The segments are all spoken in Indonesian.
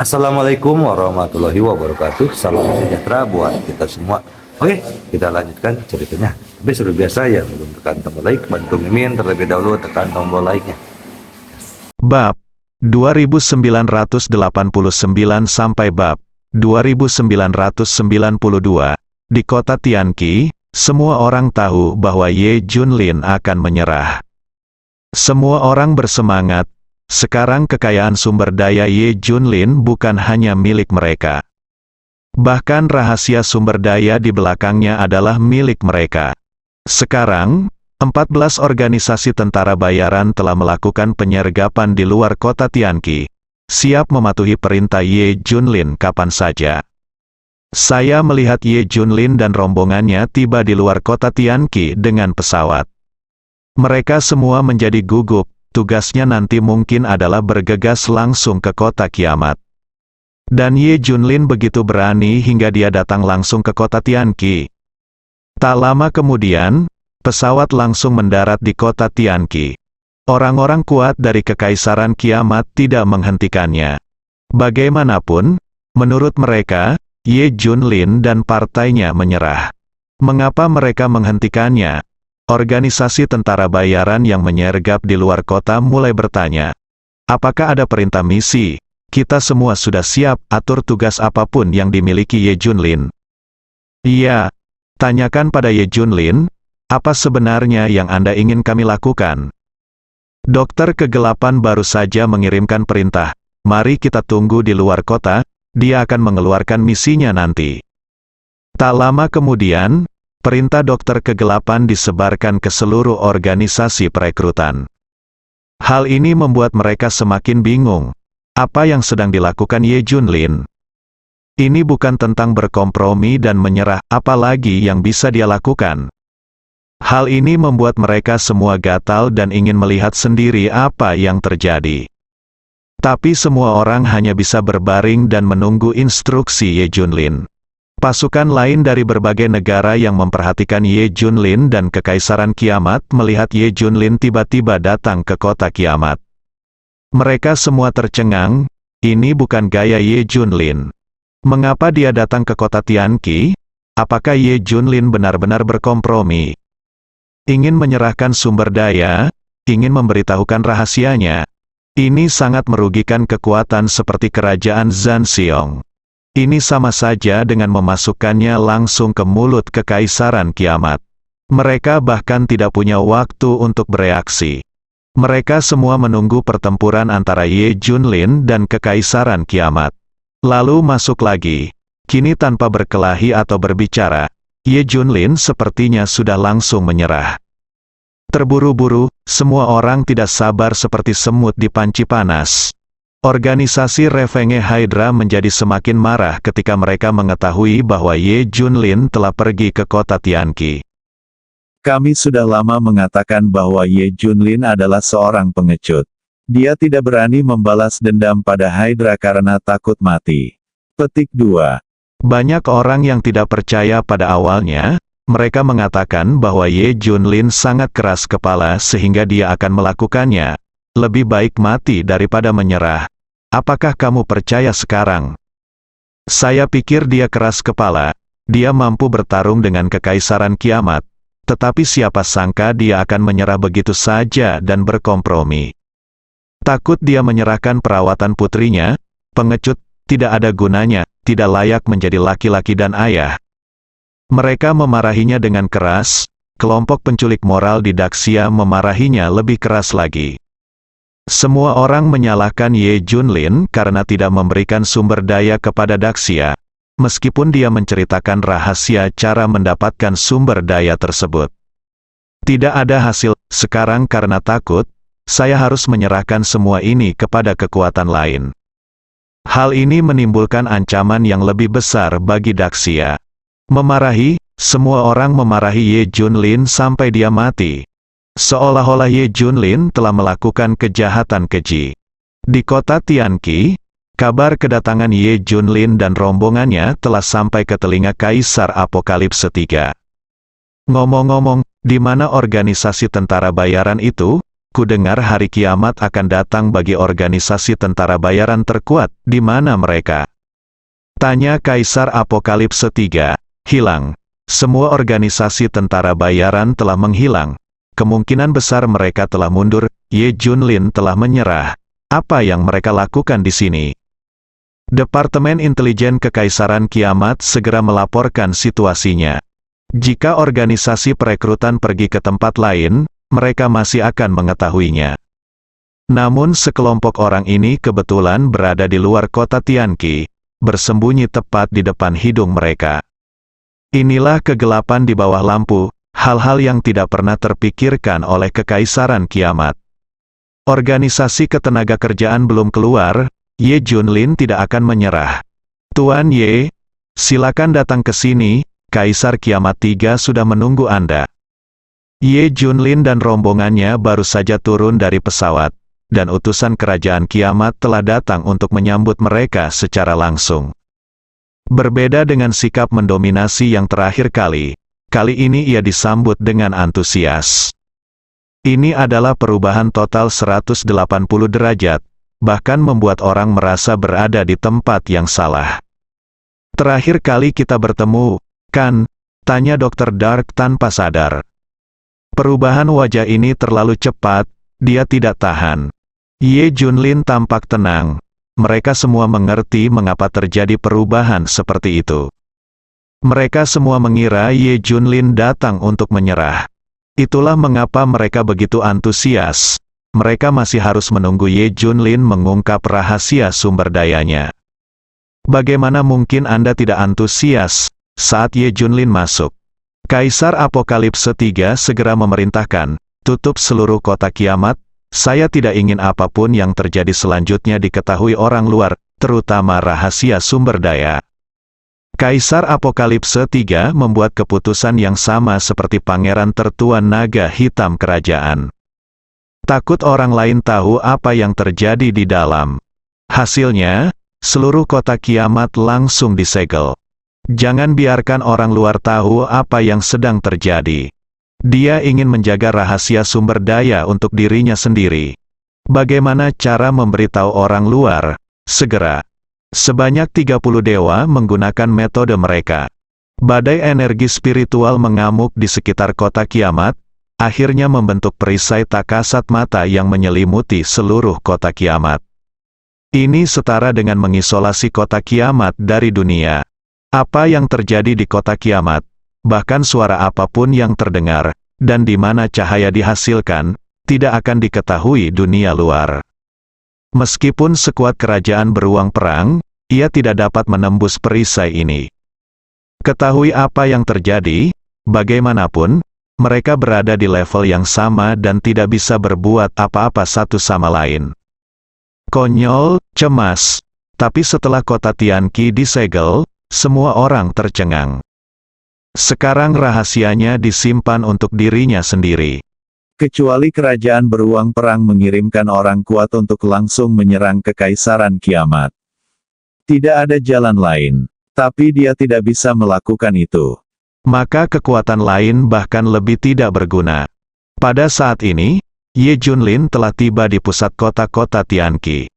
Assalamualaikum warahmatullahi wabarakatuh. Salam sejahtera buat kita semua. Oke, kita lanjutkan ceritanya. Tapi seperti biasa ya, belum tekan tombol like, bantu Mimin terlebih dahulu tekan tombol like-nya. Bab 2989 sampai bab 2992. Di kota Tianqi, semua orang tahu bahwa Ye Junlin akan menyerah. Semua orang bersemangat. Sekarang kekayaan sumber daya Ye Junlin bukan hanya milik mereka. Bahkan rahasia sumber daya di belakangnya adalah milik mereka. Sekarang, 14 organisasi tentara bayaran telah melakukan penyergapan di luar kota Tianqi, siap mematuhi perintah Ye Junlin kapan saja. Saya melihat Ye Junlin dan rombongannya tiba di luar kota Tianqi dengan pesawat. Mereka semua menjadi gugup, tugasnya nanti mungkin adalah bergegas langsung ke kota kiamat. Dan Ye Junlin begitu berani hingga dia datang langsung ke kota Tianqi. Tak lama kemudian, pesawat langsung mendarat di kota Tianqi. Orang-orang kuat dari Kekaisaran Kiamat tidak menghentikannya. Bagaimanapun, menurut mereka, Ye Junlin dan partainya menyerah. Mengapa mereka menghentikannya? Organisasi tentara bayaran yang menyergap di luar kota mulai bertanya, apakah ada perintah misi? Kita semua sudah siap atur tugas apapun yang dimiliki Ye Junlin. Iya, tanyakan pada Ye Junlin, apa sebenarnya yang Anda ingin kami lakukan? Dokter Kegelapan baru saja mengirimkan perintah, mari kita tunggu di luar kota, dia akan mengeluarkan misinya nanti. Tak lama kemudian, perintah Dokter Kegelapan disebarkan ke seluruh organisasi perekrutan. Hal ini membuat mereka semakin bingung. Apa yang sedang dilakukan Ye Junlin? Ini bukan tentang berkompromi dan menyerah, apalagi yang bisa dia lakukan. Hal ini membuat mereka semua gatal dan ingin melihat sendiri apa yang terjadi. Tapi semua orang hanya bisa berbaring dan menunggu instruksi Ye Junlin. Pasukan lain dari berbagai negara yang memperhatikan Ye Junlin dan Kekaisaran Kiamat melihat Ye Junlin tiba-tiba datang ke kota kiamat. Mereka semua tercengang, ini bukan gaya Ye Junlin. Mengapa dia datang ke kota Tianqi? Apakah Ye Junlin benar-benar berkompromi? Ingin menyerahkan sumber daya? Ingin memberitahukan rahasianya? Ini sangat merugikan kekuatan seperti kerajaan Zhanxiong. Ini sama saja dengan memasukkannya langsung ke mulut Kekaisaran Kiamat. Mereka bahkan tidak punya waktu untuk bereaksi. Mereka semua menunggu pertempuran antara Ye Junlin dan Kekaisaran Kiamat. Lalu masuk lagi. Kini tanpa berkelahi atau berbicara, Ye Junlin sepertinya sudah langsung menyerah. Terburu-buru, semua orang tidak sabar seperti semut di panci panas. Organisasi Revenge Hydra menjadi semakin marah ketika mereka mengetahui bahwa Ye Junlin telah pergi ke kota Tianqi. Kami sudah lama mengatakan bahwa Ye Junlin adalah seorang pengecut. Dia tidak berani membalas dendam pada Hydra karena takut mati. Petik 2. Banyak orang yang tidak percaya pada awalnya, mereka mengatakan bahwa Ye Junlin sangat keras kepala sehingga dia akan melakukannya. Lebih baik mati daripada menyerah. Apakah kamu percaya sekarang? Saya pikir dia keras kepala. Dia mampu bertarung dengan Kekaisaran Kiamat. Tetapi siapa sangka dia akan menyerah begitu saja dan berkompromi. Takut dia menyerahkan perawatan putrinya, pengecut, tidak ada gunanya, tidak layak menjadi laki-laki dan ayah. Mereka memarahinya dengan keras, kelompok penculik moral di Daxia memarahinya lebih keras lagi. Semua orang menyalahkan Ye Junlin karena tidak memberikan sumber daya kepada Daxia, meskipun dia menceritakan rahasia cara mendapatkan sumber daya tersebut. Tidak ada hasil, sekarang karena takut, saya harus menyerahkan semua ini kepada kekuatan lain. Hal ini menimbulkan ancaman yang lebih besar bagi Daxia. Memarahi, semua orang memarahi Ye Junlin sampai dia mati. Seolah-olah Ye Junlin telah melakukan kejahatan keji. Di kota Tianqi, kabar kedatangan Ye Junlin dan rombongannya telah sampai ke telinga Kaisar Apokalips III. Ngomong-ngomong, di mana organisasi tentara bayaran itu? ku dengar hari kiamat akan datang bagi organisasi tentara bayaran terkuat, di mana mereka? Tanya Kaisar Apokalipse 3. Hilang. Semua organisasi tentara bayaran telah menghilang. Kemungkinan besar mereka telah mundur, Ye Junlin telah menyerah. Apa yang mereka lakukan di sini? Departemen Intelijen Kekaisaran Kiamat segera melaporkan situasinya. Jika organisasi perekrutan pergi ke tempat lain, mereka masih akan mengetahuinya. Namun sekelompok orang ini kebetulan berada di luar kota Tianqi, bersembunyi tepat di depan hidung mereka. Inilah kegelapan di bawah lampu, hal-hal yang tidak pernah terpikirkan oleh Kekaisaran Kiamat. Organisasi ketenagakerjaan belum keluar, Ye Junlin tidak akan menyerah. Tuan Ye, silakan datang ke sini, Kaisar Kiamat 3 sudah menunggu Anda. Ye Junlin dan rombongannya baru saja turun dari pesawat, dan utusan Kerajaan Kiamat telah datang untuk menyambut mereka secara langsung. Berbeda dengan sikap mendominasi yang terakhir kali ini ia disambut dengan antusias. Ini adalah perubahan total 180 derajat, bahkan membuat orang merasa berada di tempat yang salah. Terakhir kali kita bertemu, kan? Tanya Dr. Dark tanpa sadar. Perubahan wajah ini terlalu cepat, dia tidak tahan. Ye Junlin tampak tenang. Mereka semua mengerti mengapa terjadi perubahan seperti itu. Mereka semua mengira Ye Junlin datang untuk menyerah. Itulah mengapa mereka begitu antusias. Mereka masih harus menunggu Ye Junlin mengungkap rahasia sumber dayanya. Bagaimana mungkin Anda tidak antusias saat Ye Junlin masuk? Kaisar Apokalipse 3 segera memerintahkan, tutup seluruh kota kiamat. Saya tidak ingin apapun yang terjadi selanjutnya diketahui orang luar, terutama rahasia sumber daya. Kaisar Apokalipse 3 membuat keputusan yang sama seperti pangeran tertua naga hitam kerajaan. Takut orang lain tahu apa yang terjadi di dalam. Hasilnya, seluruh kota kiamat langsung disegel. Jangan biarkan orang luar tahu apa yang sedang terjadi. Dia ingin menjaga rahasia sumber daya untuk dirinya sendiri. Bagaimana cara memberitahu orang luar? Segera. Sebanyak 30 dewa menggunakan metode mereka. Badai energi spiritual mengamuk di sekitar kota kiamat, akhirnya membentuk perisai tak kasat mata yang menyelimuti seluruh kota kiamat. Ini setara dengan mengisolasi kota kiamat dari dunia. Apa yang terjadi di kota kiamat, bahkan suara apapun yang terdengar, dan di mana cahaya dihasilkan, tidak akan diketahui dunia luar. Meskipun sekuat kerajaan beruang perang, ia tidak dapat menembus perisai ini. Ketahui apa yang terjadi, bagaimanapun, mereka berada di level yang sama dan tidak bisa berbuat apa-apa satu sama lain. Konyol, cemas, tapi setelah kota Tianqi disegel, semua orang tercengang. Sekarang rahasianya disimpan untuk dirinya sendiri. Kecuali kerajaan beruang perang mengirimkan orang kuat untuk langsung menyerang Kekaisaran Kiamat. Tidak ada jalan lain. Tapi dia tidak bisa melakukan itu. Maka kekuatan lain bahkan lebih tidak berguna. Pada saat ini, Ye Junlin telah tiba di pusat kota-kota Tianqi.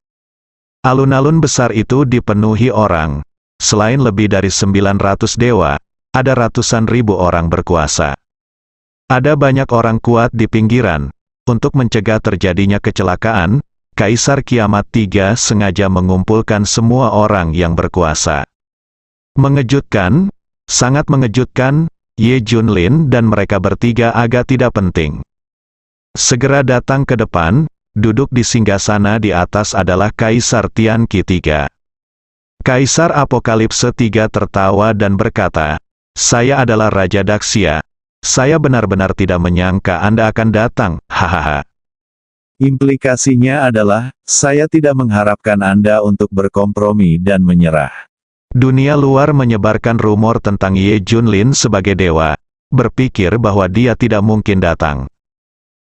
Alun-alun besar itu dipenuhi orang. Selain lebih dari 900 dewa, ada ratusan ribu orang berkuasa. Ada banyak orang kuat di pinggiran. Untuk mencegah terjadinya kecelakaan, Kaisar Kiamat 3 sengaja mengumpulkan semua orang yang berkuasa. Mengejutkan, sangat mengejutkan, Ye Junlin dan mereka bertiga agak tidak penting. Segera datang ke depan, duduk di singgasana di atas adalah Kaisar Tianqi 3. Kaisar Apokalipse 3 tertawa dan berkata, "Saya adalah Raja Daxia. Saya benar-benar tidak menyangka Anda akan datang, hahaha." Implikasinya adalah, saya tidak mengharapkan Anda untuk berkompromi dan menyerah. Dunia luar menyebarkan rumor tentang Ye Junlin sebagai dewa, berpikir bahwa dia tidak mungkin datang.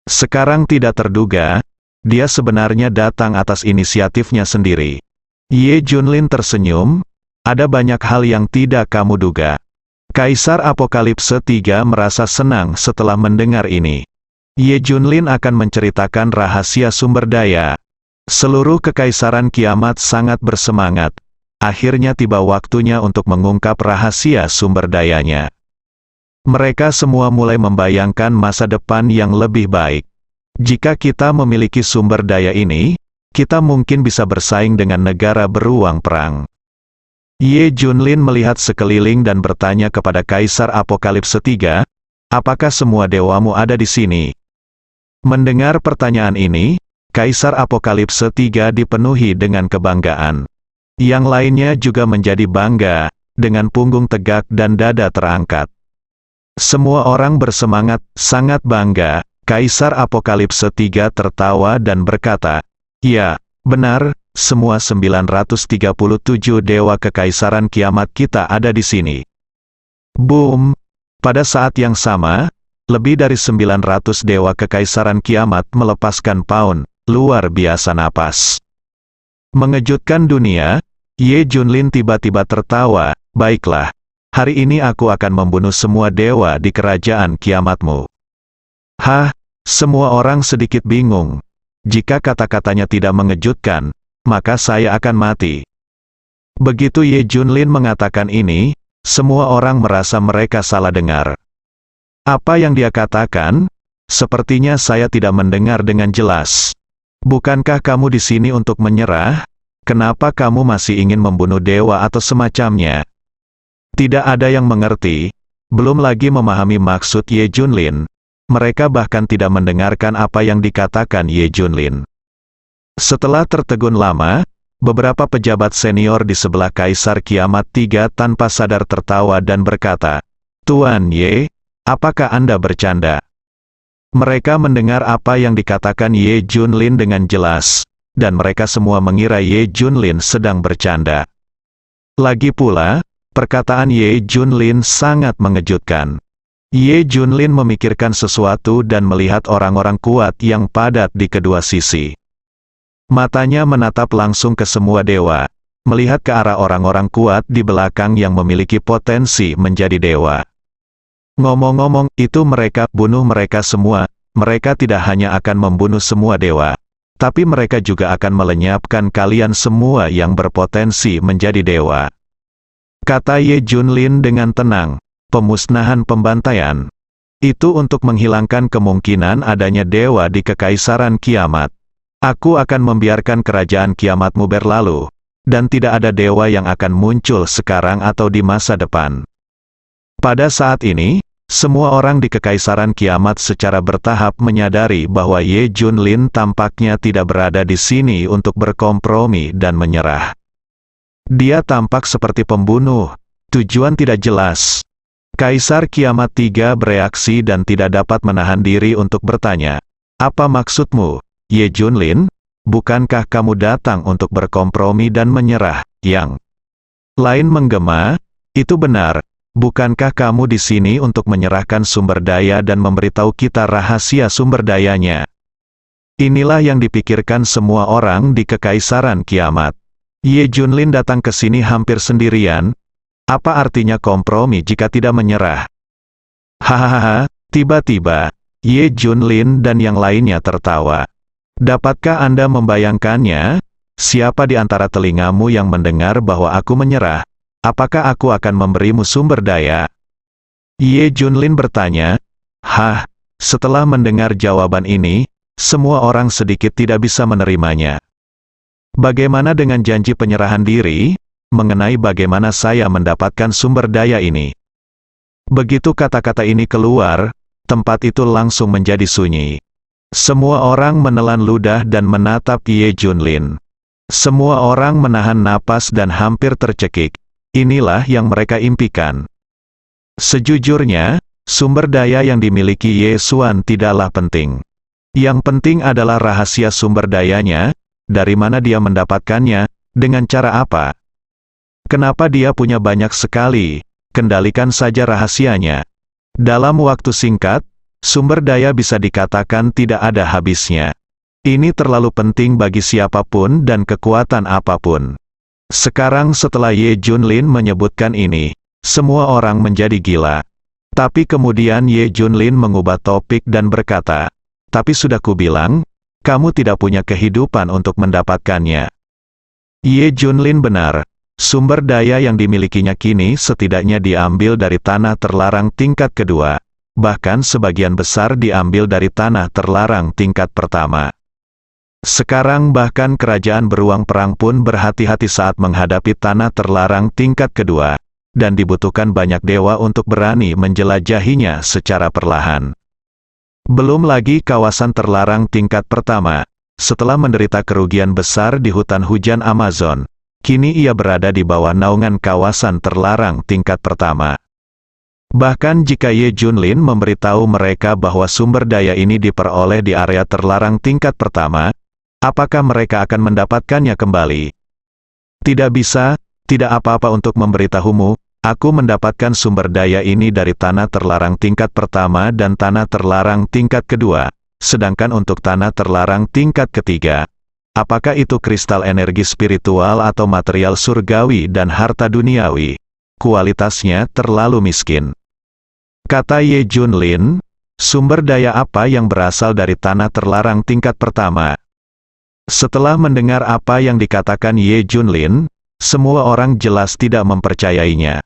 Sekarang tidak terduga, dia sebenarnya datang atas inisiatifnya sendiri. Ye Junlin tersenyum, ada banyak hal yang tidak kamu duga. Kaisar Apokalipse 3 merasa senang setelah mendengar ini. Ye Junlin akan menceritakan rahasia sumber daya. Seluruh kekaisaran kiamat sangat bersemangat. Akhirnya tiba waktunya untuk mengungkap rahasia sumber dayanya. Mereka semua mulai membayangkan masa depan yang lebih baik. Jika kita memiliki sumber daya ini, kita mungkin bisa bersaing dengan negara beruang perang. Ye Junlin melihat sekeliling dan bertanya kepada Kaisar Apokalips III, apakah semua dewamu ada di sini? Mendengar pertanyaan ini, Kaisar Apokalips III dipenuhi dengan kebanggaan. Yang lainnya juga menjadi bangga, dengan punggung tegak dan dada terangkat. Semua orang bersemangat, sangat bangga. Kaisar Apokalips III tertawa dan berkata, "Ya, benar, semua 937 dewa kekaisaran kiamat kita ada di sini." Boom! Pada saat yang sama, lebih dari 900 dewa kekaisaran kiamat melepaskan paun luar biasa napas. Mengejutkan dunia, Ye Junlin tiba-tiba tertawa, "Baiklah, hari ini aku akan membunuh semua dewa di kerajaan kiamatmu." Hah, semua orang sedikit bingung. Jika kata-katanya tidak mengejutkan, maka saya akan mati. Begitu Ye Junlin mengatakan ini, semua orang merasa mereka salah dengar. Apa yang dia katakan? Sepertinya saya tidak mendengar dengan jelas. Bukankah kamu di sini untuk menyerah? Kenapa kamu masih ingin membunuh dewa atau semacamnya? Tidak ada yang mengerti, belum lagi memahami maksud Ye Junlin. Mereka bahkan tidak mendengarkan apa yang dikatakan Ye Junlin. Setelah tertegun lama, beberapa pejabat senior di sebelah Kaisar Kiamat III tanpa sadar tertawa dan berkata, "Tuan Ye, apakah Anda bercanda?" Mereka mendengar apa yang dikatakan Ye Junlin dengan jelas, dan mereka semua mengira Ye Junlin sedang bercanda. Lagi pula, perkataan Ye Junlin sangat mengejutkan. Ye Junlin memikirkan sesuatu dan melihat orang-orang kuat yang padat di kedua sisi. Matanya menatap langsung ke semua dewa, melihat ke arah orang-orang kuat di belakang yang memiliki potensi menjadi dewa. Ngomong-ngomong, itu mereka, bunuh mereka semua. Mereka tidak hanya akan membunuh semua dewa, tapi mereka juga akan melenyapkan kalian semua yang berpotensi menjadi dewa. Kata Ye Junlin dengan tenang, pemusnahan pembantaian. Itu untuk menghilangkan kemungkinan adanya dewa di kekaisaran kiamat. Aku akan membiarkan kerajaan kiamatmu berlalu, dan tidak ada dewa yang akan muncul sekarang atau di masa depan. Pada saat ini, semua orang di kekaisaran kiamat secara bertahap menyadari bahwa Ye Junlin tampaknya tidak berada di sini untuk berkompromi dan menyerah. Dia tampak seperti pembunuh, tujuan tidak jelas. Kaisar Kiamat III bereaksi dan tidak dapat menahan diri untuk bertanya, "Apa maksudmu, Ye Junlin? Bukankah kamu datang untuk berkompromi dan menyerah?" Yang lain menggema, "Itu benar. Bukankah kamu di sini untuk menyerahkan sumber daya dan memberitahu kita rahasia sumber dayanya?" Inilah yang dipikirkan semua orang di kekaisaran kiamat. Ye Junlin datang ke sini hampir sendirian. Apa artinya kompromi jika tidak menyerah? Hahaha, tiba-tiba, Ye Junlin dan yang lainnya tertawa. Dapatkah Anda membayangkannya? Siapa di antara telingamu yang mendengar bahwa aku menyerah? Apakah aku akan memberimu sumber daya? Ye Junlin bertanya. Hah, setelah mendengar jawaban ini, semua orang sedikit tidak bisa menerimanya. Bagaimana dengan janji penyerahan diri? Mengenai bagaimana saya mendapatkan sumber daya ini? Begitu kata-kata ini keluar, tempat itu langsung menjadi sunyi. Semua orang menelan ludah dan menatap Ye Junlin. Semua orang menahan napas dan hampir tercekik. Inilah yang mereka impikan. Sejujurnya, sumber daya yang dimiliki Ye Xuan tidaklah penting. Yang penting adalah rahasia sumber dayanya, dari mana dia mendapatkannya, dengan cara apa. Kenapa dia punya banyak sekali, kendalikan saja rahasianya. Dalam waktu singkat, sumber daya bisa dikatakan tidak ada habisnya. Ini terlalu penting bagi siapapun dan kekuatan apapun. Sekarang setelah Ye Junlin menyebutkan ini, semua orang menjadi gila. Tapi kemudian Ye Junlin mengubah topik dan berkata, tapi sudah kubilang, kamu tidak punya kehidupan untuk mendapatkannya. Ye Junlin benar. Sumber daya yang dimilikinya kini setidaknya diambil dari tanah terlarang tingkat kedua. Bahkan sebagian besar diambil dari tanah terlarang tingkat pertama. Sekarang bahkan kerajaan beruang perang pun berhati-hati saat menghadapi tanah terlarang tingkat kedua. Dan dibutuhkan banyak dewa untuk berani menjelajahinya secara perlahan. Belum lagi kawasan terlarang tingkat pertama. Setelah menderita kerugian besar di hutan hujan Amazon, kini ia berada di bawah naungan kawasan terlarang tingkat pertama. Bahkan jika Ye Junlin memberitahu mereka bahwa sumber daya ini diperoleh di area terlarang tingkat pertama, apakah mereka akan mendapatkannya kembali? Tidak bisa, tidak apa-apa untuk memberitahumu, aku mendapatkan sumber daya ini dari tanah terlarang tingkat pertama dan tanah terlarang tingkat kedua, sedangkan untuk tanah terlarang tingkat ketiga, apakah itu kristal energi spiritual atau material surgawi dan harta duniawi, kualitasnya terlalu miskin. Kata Ye Junlin, sumber daya apa yang berasal dari tanah terlarang tingkat pertama? Setelah mendengar apa yang dikatakan Ye Junlin, semua orang jelas tidak mempercayainya.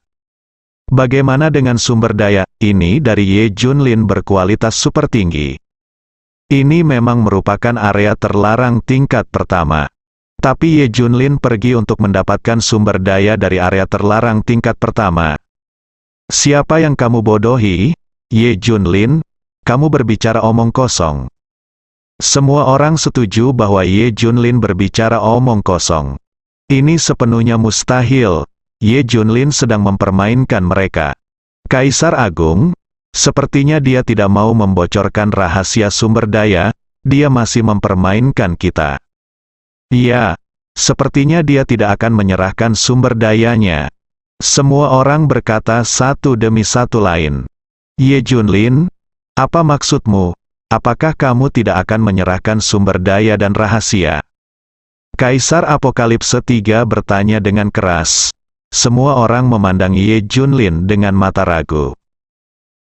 Bagaimana dengan sumber daya ini dari Ye Junlin berkualitas super tinggi? Ini memang merupakan area terlarang tingkat pertama. Tapi Ye Junlin pergi untuk mendapatkan sumber daya dari area terlarang tingkat pertama. Siapa yang kamu bodohi? Ye Junlin, kamu berbicara omong kosong. Semua orang setuju bahwa Ye Junlin berbicara omong kosong. Ini sepenuhnya mustahil. Ye Junlin sedang mempermainkan mereka. Kaisar Agung, sepertinya dia tidak mau membocorkan rahasia sumber daya, dia masih mempermainkan kita. Ya, sepertinya dia tidak akan menyerahkan sumber dayanya. Semua orang berkata satu demi satu lain. Ye Junlin, apa maksudmu? Apakah kamu tidak akan menyerahkan sumber daya dan rahasia? Kaisar Apokalipse III bertanya dengan keras. Semua orang memandang Ye Junlin dengan mata ragu.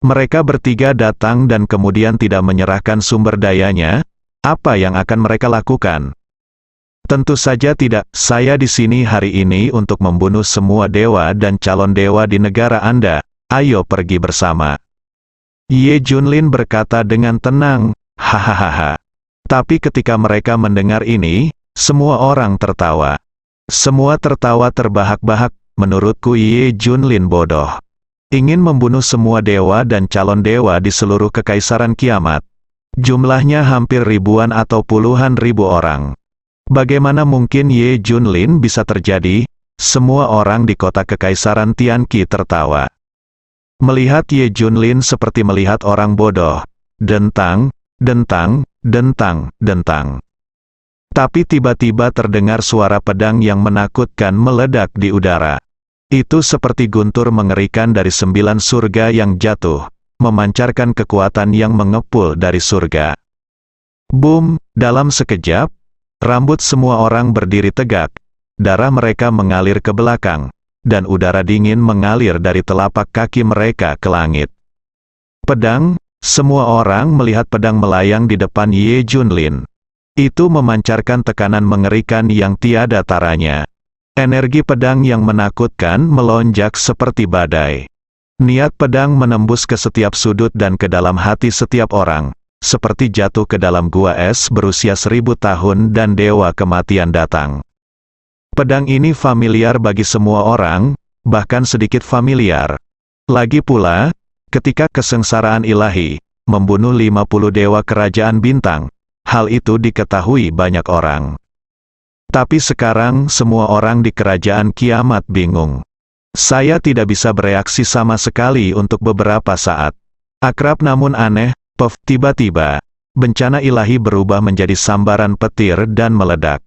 Mereka bertiga datang dan kemudian tidak menyerahkan sumber dayanya. Apa yang akan mereka lakukan? Tentu saja tidak. Saya di sini hari ini untuk membunuh semua dewa dan calon dewa di negara Anda. Ayo pergi bersama. Ye Junlin berkata dengan tenang, hahaha. Tapi ketika mereka mendengar ini, semua orang tertawa. Semua tertawa terbahak-bahak. Menurutku Ye Junlin bodoh. Ingin membunuh semua dewa dan calon dewa di seluruh kekaisaran kiamat. Jumlahnya hampir ribuan atau puluhan ribu orang. Bagaimana mungkin Ye Junlin bisa terjadi? Semua orang di kota kekaisaran Tianqi tertawa. Melihat Ye Junlin seperti melihat orang bodoh. Dentang, dentang, dentang, dentang. Tapi tiba-tiba terdengar suara pedang yang menakutkan meledak di udara. Itu seperti guntur mengerikan dari 9 surga yang jatuh, memancarkan kekuatan yang mengepul dari surga. Boom, dalam sekejap, rambut semua orang berdiri tegak, darah mereka mengalir ke belakang, dan udara dingin mengalir dari telapak kaki mereka ke langit. Pedang, semua orang melihat pedang melayang di depan Ye Junlin. Itu memancarkan tekanan mengerikan yang tiada taranya. Energi pedang yang menakutkan melonjak seperti badai. Niat pedang menembus ke setiap sudut dan ke dalam hati setiap orang, seperti jatuh ke dalam gua es berusia 1000 tahun dan dewa kematian datang. Pedang ini familiar bagi semua orang, bahkan sedikit familiar. Lagi pula, ketika kesengsaraan ilahi membunuh 50 dewa kerajaan bintang, hal itu diketahui banyak orang. Tapi sekarang semua orang di kerajaan kiamat bingung. Saya tidak bisa bereaksi sama sekali untuk beberapa saat. Akrab namun aneh, tiba-tiba, bencana ilahi berubah menjadi sambaran petir dan meledak.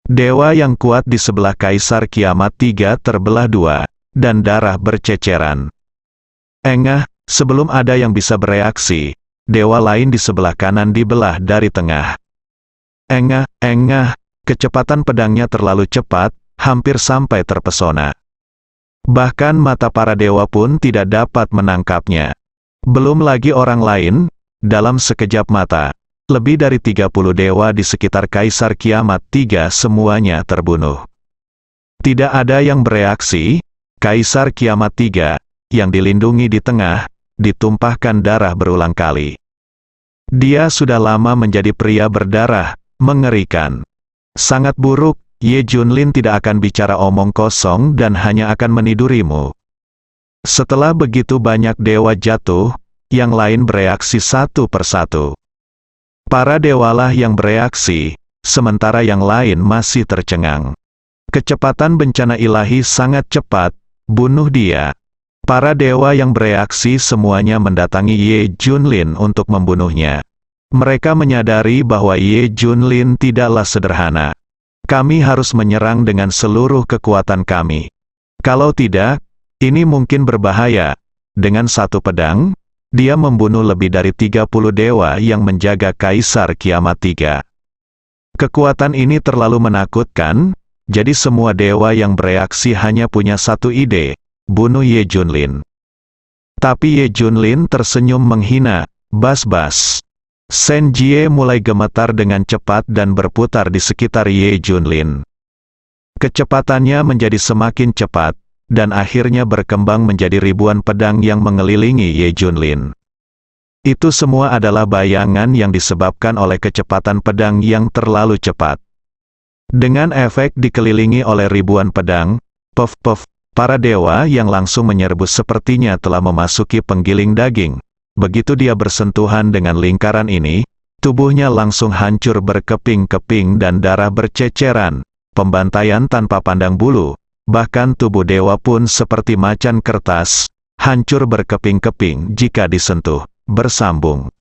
Dewa yang kuat di sebelah Kaisar Kiamat III terbelah dua, dan darah berceceran. Engah, sebelum ada yang bisa bereaksi, dewa lain di sebelah kanan dibelah dari tengah. Engah, kecepatan pedangnya terlalu cepat, hampir sampai terpesona. Bahkan mata para dewa pun tidak dapat menangkapnya. Belum lagi orang lain, dalam sekejap mata, Lebih dari 30 dewa di sekitar Kaisar Kiamat III semuanya terbunuh. Tidak ada yang bereaksi. Kaisar Kiamat III, yang dilindungi di tengah, ditumpahkan darah berulang kali. Dia sudah lama menjadi pria berdarah, mengerikan. Sangat buruk, Ye Junlin tidak akan bicara omong kosong dan hanya akan menidurimu. Setelah begitu banyak dewa jatuh, yang lain bereaksi satu persatu. Para dewalah yang bereaksi, sementara yang lain masih tercengang. Kecepatan bencana ilahi sangat cepat, bunuh dia. Para dewa yang bereaksi semuanya mendatangi Ye Junlin untuk membunuhnya. Mereka menyadari bahwa Ye Junlin tidaklah sederhana. Kami harus menyerang dengan seluruh kekuatan kami. Kalau tidak, ini mungkin berbahaya. Dengan satu pedang, dia membunuh lebih dari 30 dewa yang menjaga Kaisar Kiamat III. Kekuatan ini terlalu menakutkan, jadi semua dewa yang bereaksi hanya punya satu ide, bunuh Ye Junlin. Tapi Ye Junlin tersenyum menghina, bas-bas. Shen Jie mulai gemetar dengan cepat dan berputar di sekitar Ye Junlin. Kecepatannya menjadi semakin cepat, dan akhirnya berkembang menjadi ribuan pedang yang mengelilingi Ye Junlin. Itu semua adalah bayangan yang disebabkan oleh kecepatan pedang yang terlalu cepat. Dengan efek dikelilingi oleh ribuan pedang, puff-puff, para dewa yang langsung menyerbu sepertinya telah memasuki penggiling daging. Begitu dia bersentuhan dengan lingkaran ini, tubuhnya langsung hancur berkeping-keping dan darah berceceran, pembantaian tanpa pandang bulu. Bahkan tubuh dewa pun seperti macan kertas, hancur berkeping-keping jika disentuh, bersambung.